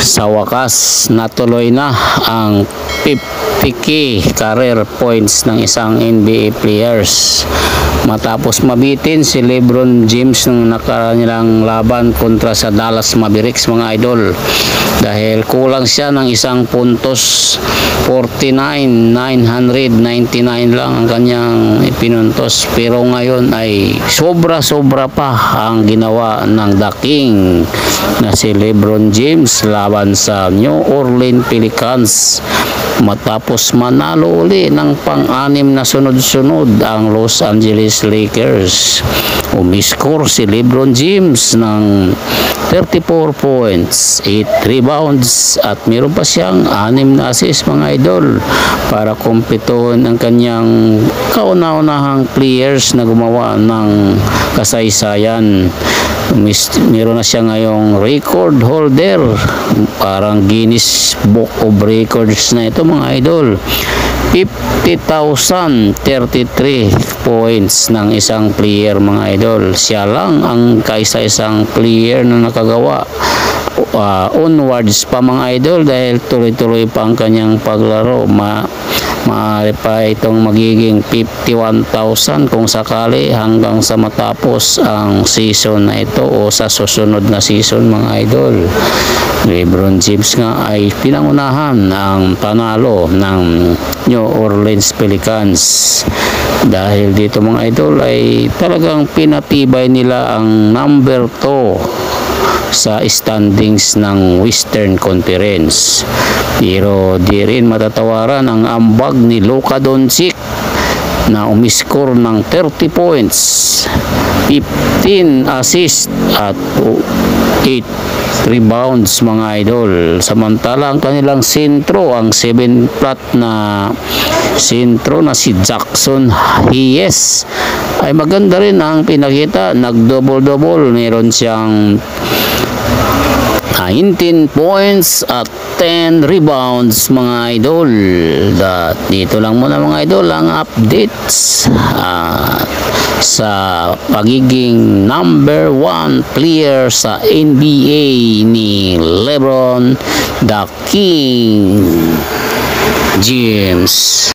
Sa wakas, natuloy na ang 50k career points ng isang NBA players matapos mabitin si LeBron James nung nakanilang laban kontra sa Dallas Mavericks, mga idol, dahil kulang siya ng isang puntos. 49,999 lang ang kanyang ipinuntos, pero ngayon ay sobra pa ang ginawa ng The King na si LeBron James laban sa New Orleans Pelicans matapos manalo uli ng pang-anim na sunod-sunod ang Los Angeles Lakers. Umiscore si LeBron James ng 34 points, 8 rebounds at meron pa siyang 6 na assist, mga idol, para kumpletuhin ang kanyang kauna-unahang players na gumawa ng kasaysayan. Meron na siya ngayong record holder, parang Guinness Book of Records na ito, mga idol. 50,033 points ng isang player, mga idol. Siya lang ang kaisa-isang player na nakagawa. Onwards pa, mga idol, dahil tuloy-tuloy pa ang kanyang paglaro. Maaari pa itong magiging 51,000 kung sakali hanggang sa matapos ang season na ito o sa susunod na season, mga idol. LeBron James nga ay pinangunahan ang panalo ng New Orleans Pelicans. Dahil dito, mga idol, ay talagang pinatibay nila ang number 2 sa standings ng Western Conference. Pero di rin matatawaran ang ambag ni Luka Doncic na umiscore ng 30 points, 15 assists at 8 rebounds, mga idol. Samantala ang kanilang sentro, ang 7 flat na sentro na si Jackson Hayes, ay maganda rin ang pinakita. Nag-double-double, meron siyang 19 points at 10 rebounds, mga idol. Dito lang muna, mga idol, ang updates sa pagiging number 1 player sa NBA ni LeBron The King James.